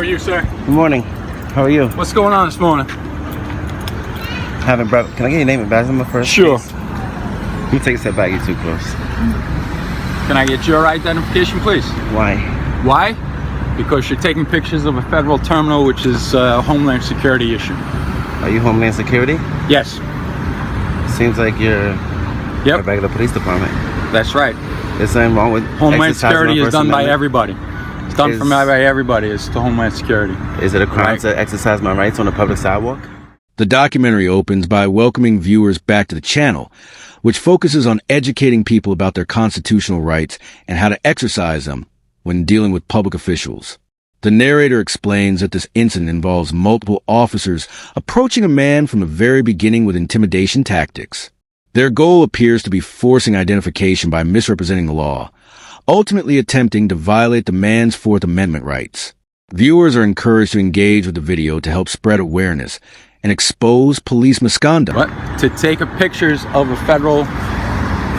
are you, sir? Good morning. How are you? What's going on this morning? Can I get your name and badge number first? Sure. Please? Let me take a step back. You're too close. Can I get your identification, please? Why? Why? Because you're taking pictures of a federal terminal, which is a Homeland Security issue. Are you Homeland Security? Yes. Seems like you're a regular police department. That's right. There's something wrong with Homeland Security is done by Amendment? everybody. It's done by everybody. It's the Homeland Security. Is it a crime to exercise my rights on a public sidewalk? The documentary opens by welcoming viewers back to the channel, which focuses on educating people about their constitutional rights and how to exercise them when dealing with public officials. The narrator explains that this incident involves multiple officers approaching a man from the very beginning with intimidation tactics. Their goal appears to be forcing identification by misrepresenting the law, ultimately attempting to violate the man's Fourth Amendment rights. Viewers are encouraged to engage with the video to help spread awareness and expose police misconduct. What? To take pictures of a federal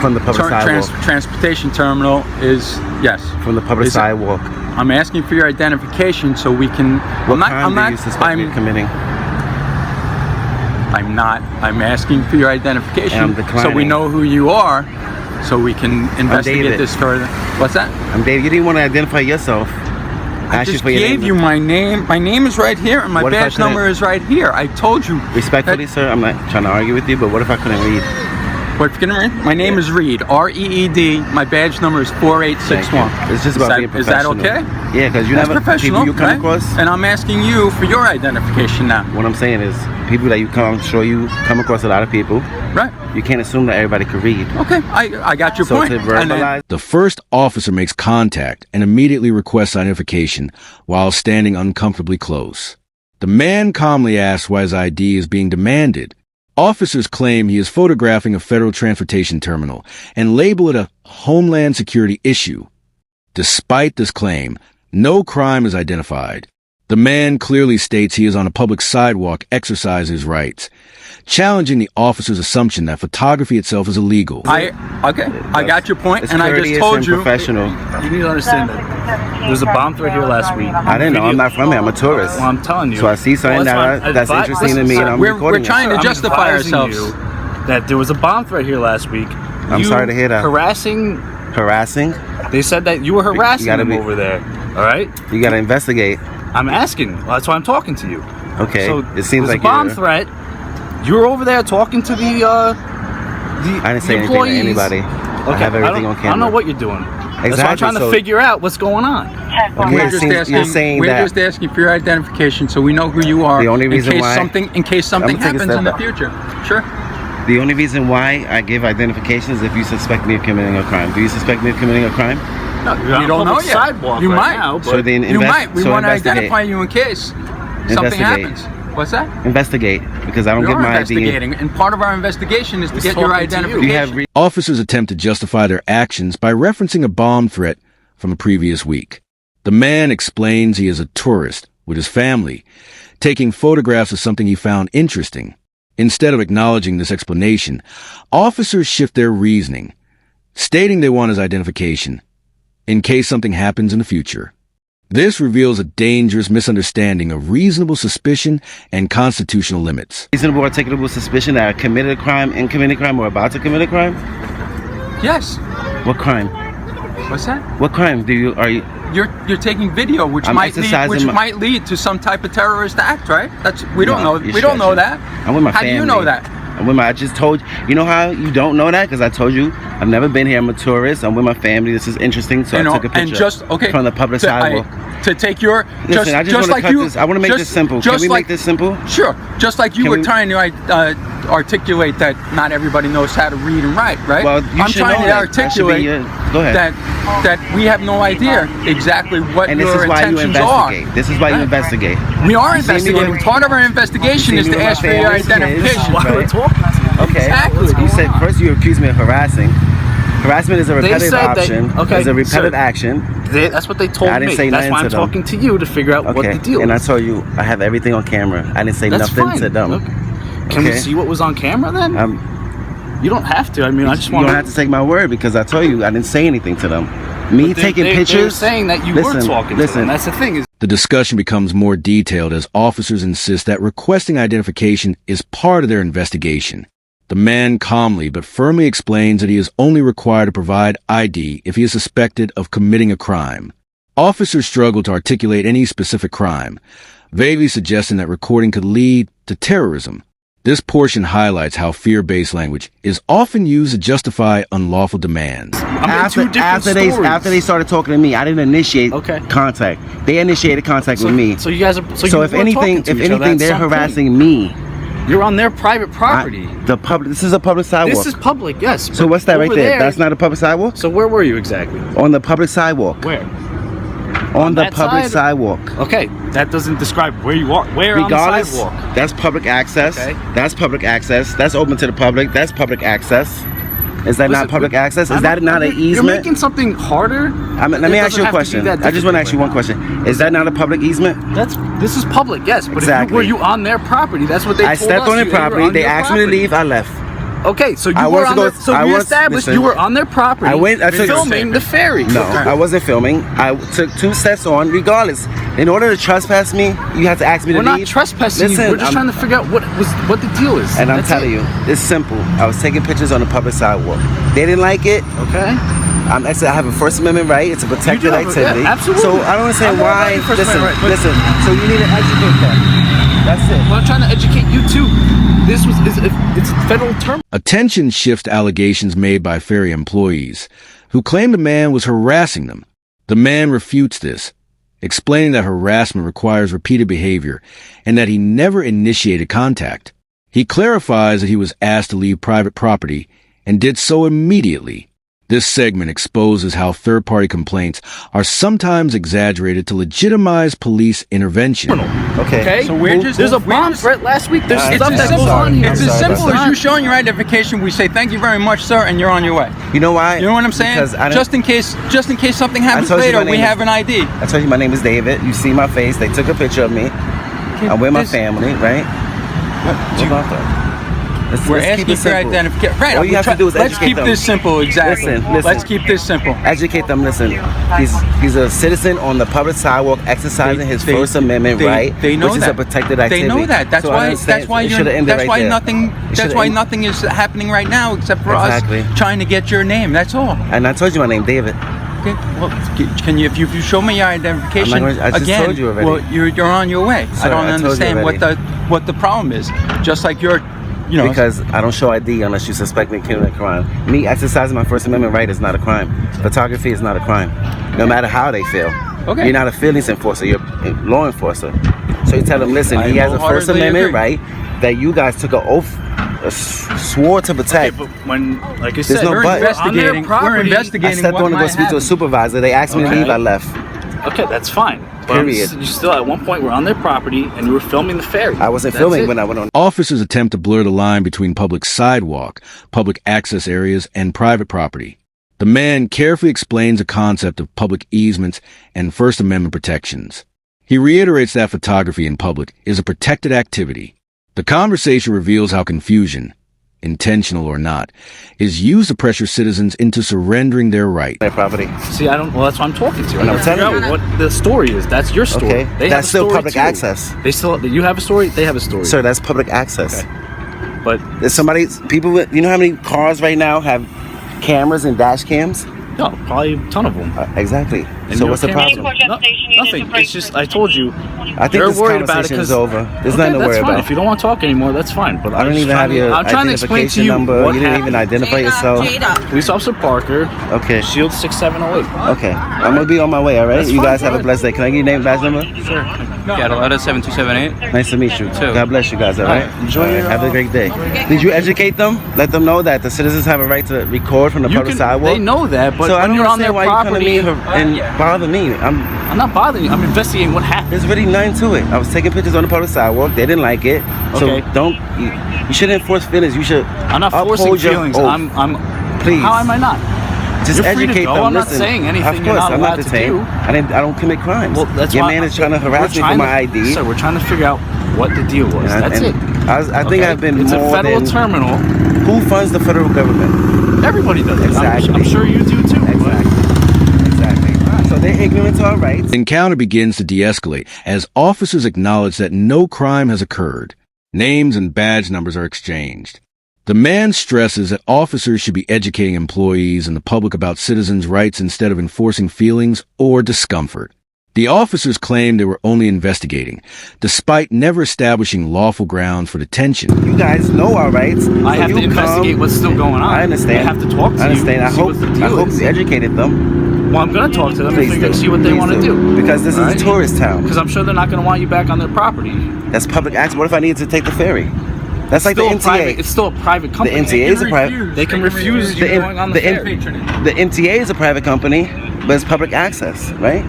From the public sidewalk. transportation terminal is, yes. From the public sidewalk. I'm asking for your identification so we can... What crime do you suspect me of committing? I'm asking for your identification so we know who you are, so we can investigate this further. What's that? I'm Dave. You didn't want to identify yourself. I just gave you my name. My name is right here, and my badge number is right here. I told you. Respectfully, sir, I'm not trying to argue with you, but what if I couldn't read? What if you couldn't read? My name is Reed, R-E-E-D. My badge number is 4861. It's just about being professional. Is that okay? Yeah, because you never people you come across. And I'm asking you for your identification now. What I'm saying is, people that you come, I'm sure you come across a lot of people. Right. You can't assume that everybody could read. Okay, I got your point. To verbalize. The first officer makes contact and immediately requests identification while standing uncomfortably close. The man calmly asks why his ID is being demanded. Officers claim he is photographing a federal transportation terminal and label it a Homeland Security issue. Despite this claim, no crime is identified. The man clearly states he is on a public sidewalk exercising his rights, challenging the officer's assumption that photography itself is illegal. I got your point, and I just told you. Professional. You need to understand that there's a bomb threat here last week. I didn't know. I'm not from here. I'm a tourist. Well, I'm telling you. So I see something that's interesting to me, and I'm recording We're trying to justify ourselves. That there was a bomb threat here last week. I'm sorry to hear that. Harassing? They said that you were harassing them over there. All right? You got to investigate. I'm asking. That's why I'm talking to you. Okay. So it seems like a bomb threat. You were over there talking to the I didn't say anything to anybody. Okay. I have everything on camera. I don't know what you're doing. Exactly. That's why I'm trying to figure out what's going on. Okay, we're just asking for your identification so we know who you are. The only reason in case something happens in the future. Sure. The only reason why I give identification is if you suspect me of committing a crime. Do you suspect me of committing a crime? No, you don't know yet. You might. Now, so then you might. We want to identify you in case something happens. What's that? Investigate, because I don't get my investigating, and part of our investigation is to get your identification. Officers attempt to justify their actions by referencing a bomb threat from a previous week. The man explains he is a tourist with his family, taking photographs of something he found interesting. Instead of acknowledging this explanation, officers shift their reasoning, stating they want his identification in case something happens in the future. This reveals a dangerous misunderstanding of reasonable suspicion and constitutional limits. Reasonable articulable suspicion that I committed a crime, in committing a crime, or about to commit a crime? Yes. What crime? What's that? What crime You're taking video, which might lead to some type of terrorist act, right? We don't know. We don't know that. I'm with my family. How do you know that? I just told you know how you don't know that? Because I told you I've never been here. I'm a tourist. I'm with my family. This is interesting. So I took a picture from the public sidewalk. To take your listen, I just want to cut this. I want to make this simple. Can we make this simple? Sure. Just like you were trying to articulate that not everybody knows how to read and write, right? Well, I'm trying to articulate that we have no idea exactly what your intentions are. This is why you investigate. We are investigating. Part of our investigation is to ask for your identification. Okay. Exactly. You said first you accused me of harassing. Harassment is a repetitive option. It's a repetitive action. That's what they told me. I didn't say That's why I'm to them. talking to you to figure out what the deal is. And I told you I have everything on camera. I didn't say nothing to them. Can we see what was on camera then? You don't have to. I mean, I just want. You don't have to take my word because I told you I didn't say anything to them. Me taking pictures. They're saying that you were talking to them. That's the thing. The discussion becomes more detailed as officers insist that requesting identification is part of their investigation. The man calmly but firmly explains that he is only required to provide ID if he is suspected of committing a crime. Officers struggle to articulate any specific crime, vaguely suggesting that recording could lead to terrorism. This portion highlights how fear-based language is often used to justify unlawful demands. After they started talking to me, I didn't initiate contact. They initiated contact with me. So you guys are. So if anything, they're harassing me. You're on their private property. This is a public sidewalk. This is public, yes. So what's that right there? That's not a public sidewalk? So where were you exactly? On the public sidewalk. Where? On the public sidewalk. Okay, that doesn't describe where you are. Where regardless, on the sidewalk? That's public access. Okay. That's public access. That's open to the public. That's public access. Is that not public access? Is that not an easement? You're making something harder. Let me ask you a question. I just want to ask you one question. Is that not a public easement? This is public, yes. But were you on their property? That's what they told us. I stepped on their property. They asked me to leave. I left. Okay, so you were on their, so we established you were on their property. I took filming the ferry. No, I wasn't filming. I took 2 steps on. Regardless, in order to trespass me, you have to ask me to leave. We're not trespassing you. We're just trying to figure out what the deal is. And I'm telling you, it's simple. I was taking pictures on the public sidewalk. They didn't like it. Okay. I have a First Amendment right. It's a protected activity. Yeah, absolutely. So I don't understand why. Listen. So you need to educate them. That's it. Well, I'm trying to educate you too. It's a federal term. Attention shifts to allegations made by ferry employees who claim the man was harassing them. The man refutes this, explaining that harassment requires repeated behavior and that he never initiated contact. He clarifies that he was asked to leave private property and did so immediately. This segment exposes how third-party complaints are sometimes exaggerated to legitimize police intervention. Okay. So there's a bomb threat last week. There's stuff that goes on here. It's as simple as you showing your identification. We say thank you very much, sir, and you're on your way. You know why? You know what I'm saying? Just in case something happens later, we have an ID. I told you my name is David. You see my face. They took a picture of me. I'm with my family, right? What about that? We're asking for identification. Right. All you have to do is educate them. Let's keep this simple. Exactly. Listen. Let's keep this simple. Educate them. Listen. He's a citizen on the public sidewalk exercising his First Amendment right, they know which is a protected activity. They know that. That's why nothing is happening right now except for us trying to get your name. That's all. And I told you my name, David. Okay. Well, can you if you show me your identification I just told you already. Well, you're on your way. Sir, I don't understand what the problem is. Just like you're. Because I don't show ID unless you suspect me of committing a crime. Me exercising my First Amendment right is not a crime. Photography is not a crime, no matter how they feel. Okay. You're not a feelings enforcer, you're a law enforcer. So you tell them, listen, he has a First Amendment right that you guys took an oath, swore to protect. Okay, but when, like I said, no we're investigating. I stepped on to go speak to a supervisor. They asked me to leave, I left. Okay, that's fine. Period. You still, at one point, were on their property and you were filming the ferry. I wasn't filming when I went on. Officers attempt to blur the line between public sidewalk, public access areas, and private property. The man carefully explains the concept of public easements and First Amendment protections. He reiterates that photography in public is a protected activity. The conversation reveals how confusion, intentional or not, is used to pressure citizens into surrendering their right. Their property. See, well, that's what I'm talking to. And I'm telling you what the story is. That's your story. Okay. That's still public access. You have a story. They have a story. Sir, that's public access. Okay. But there's people. You know how many cars right now have cameras and dash cams? No, probably a ton of them. Exactly. And so what's the problem? Nothing. It's just I told you. I think this conversation is over. There's nothing to worry about. If you don't want to talk anymore, that's fine. But I don't even have your identification number. You didn't even identify yourself. Police Officer Parker. Okay. Shield 6708. Okay. I'm gonna be on my way. All right. You guys have a blessed day. Can I get your name, badge number? Sure. Cataletta 7278. Nice to meet you. God bless you guys. All right. Enjoy. Have a great day. Did you educate them? Let them know that the citizens have a right to record from the public sidewalk. They know that, but so when you're on their property, and bother me. I'm not bothering you. I'm investigating what happened. There's really nothing to it. I was taking pictures on the public sidewalk. They didn't like it. So you shouldn't enforce feelings. You should. I'm not forcing feelings. Please. How am I not? Just You're free educate to go. them. I'm not Listen, saying anything of you're course, not I'm allowed not to detained. do. I don't commit crimes. Well, that's your why man is trying to harass me for my ID. So we're trying to figure out what the deal was. That's it. I think I've been It's more a federal than, terminal. Who funds the federal government? Everybody does. Exactly. I'm sure you do too. Exactly. So they're ignorant to our rights. The encounter begins to de-escalate as officers acknowledge that no crime has occurred. Names and badge numbers are exchanged. The man stresses that officers should be educating employees and the public about citizens' rights instead of enforcing feelings or discomfort. The officers claim they were only investigating, despite never establishing lawful grounds for detention. You guys know our rights. I have to investigate what's still going on. I understand. I have to talk to you. I understand. I hope you educated them. Well, I'm going to talk to them and see what they want to do. Because this is a tourist town. Because I'm sure they're not going to want you back on their property. That's public access. What if I needed to take the ferry? That's like the MTA. It's still a private company. The MTA is a private. They can refuse you going on the ferry. The MTA is a private company, but it's public access, right?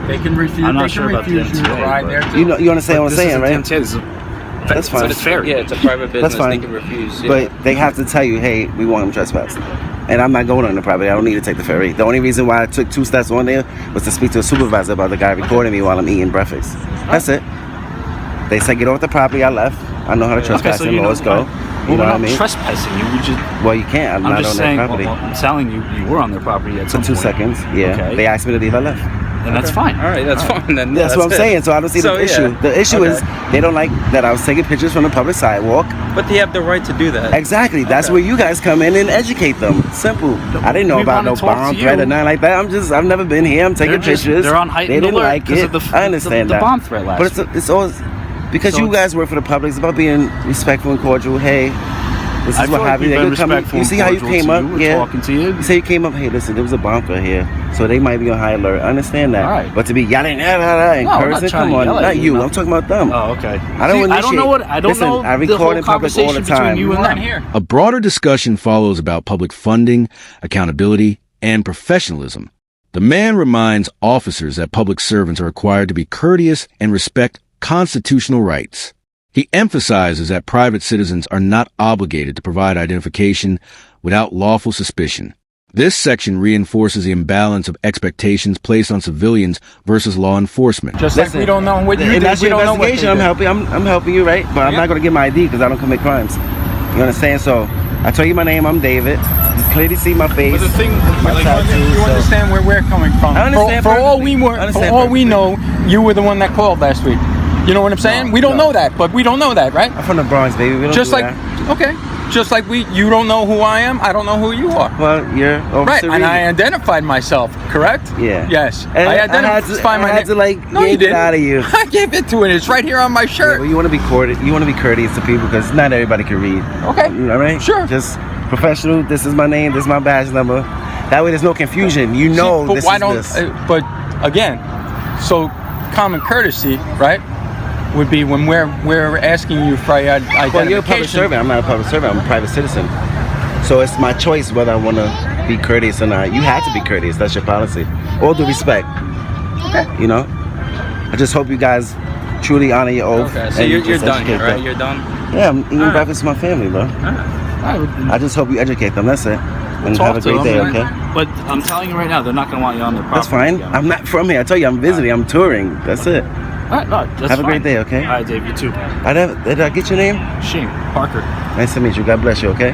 They can refuse. I'm not sure about the MTA. You understand what I'm saying, right? That's fine. It's fair. Yeah, it's a private business. That's fine. They can refuse. Yeah. But they have to tell you, hey, we want them trespassing. And I'm not going on the property. I don't need to take the ferry. The only reason why I took 2 steps on there was to speak to a supervisor about the guy recording me while I'm eating breakfast. That's it. They said get off the property. I left. I know how to trespass and laws go. You know what I mean? Trespassing you. Well, you can't. I'm not just on saying, their property. well, I'm telling you, you were on their property at some For 2 point. seconds. Yeah. Okay. They asked me to leave. I left. And that's fine. All right, that's fine. Then that's what I'm saying. So I don't see the issue. Yeah. The issue is they don't like that I was taking pictures from the public sidewalk. But they have the right to do that. Exactly. That's where you guys come in and educate them. Simple. I didn't know about no bomb threat or nothing like that. I've never been here. I'm taking pictures. They're on heightened alert. They didn't like it. I understand that. The bomb threat last But it's always because you guys work for the public. It's about being respectful and cordial. Hey. This is what happened. You see how you came up? Talking to you. You say you came up. Hey, listen, there was a bunker here, so they might be on high alert. I understand that. All right. But to be yelling and cursing, come on, not you. I'm talking about them. Oh, okay. I don't know. I record in public all the time. You and them here. A broader discussion follows about public funding, accountability, and professionalism. The man reminds officers that public servants are required to be courteous and respect constitutional rights. He emphasizes that private citizens are not obligated to provide identification without lawful suspicion. This section reinforces the imbalance of expectations placed on civilians versus law enforcement. Just like we don't know what you did. That's your investigation. I'm helping you, right? But I'm not going to give my ID because I don't commit crimes. You understand? So I tell you my name. I'm David. You clearly see my face. But the thing, you understand where we're coming from. I understand. For all we know, you were the one that called last week. You know what I'm saying? We don't know that, but we don't know that, right? I'm from the Bronx, baby. We don't just do like that. Okay, just like you don't know who I am. I don't know who you are. Well, you're right, and I identified myself. Correct? Yeah. Yes. And I had to like no, you get didn't. Out of you. I gave it to it. It's right here on my shirt. Yeah, well, you want to be courteous. You want to be courteous to people because not everybody can read. Okay. You know what I mean? Sure. Just professional. This is my name. This is my badge number. That way, there's no confusion. You know. See, but this why is don't? this. But again, so common courtesy, right? Would be when we're asking you for identification. Well, you're a public servant. I'm not a public servant. I'm a private citizen. So it's my choice whether I want to be courteous or not. You have to be courteous. That's your policy. All due respect. Okay. You know? I just hope you guys truly honor your oath. Okay. So you're done here, right? You're done? Yeah, I'm eating breakfast with my family, bro. I just hope you educate them. That's it. And have a great day, okay? But I'm telling you right now, they're not going to want you on their property. That's fine. I'm not from here. I tell you, I'm visiting. I'm touring. That's it. All right, no, that's have a great day, okay? All right, Dave, you too. Did I get your name? Shane Parker. Nice to meet you. God bless you, okay?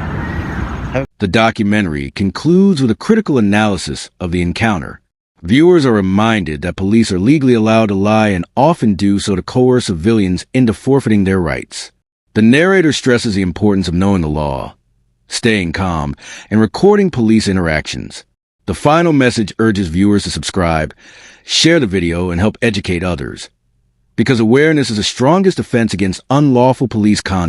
The documentary concludes with a critical analysis of the encounter. Viewers are reminded that police are legally allowed to lie and often do so to coerce civilians into forfeiting their rights. The narrator stresses the importance of knowing the law, staying calm, and recording police interactions. The final message urges viewers to subscribe, share the video, and help educate others. Because awareness is the strongest defense against unlawful police conduct.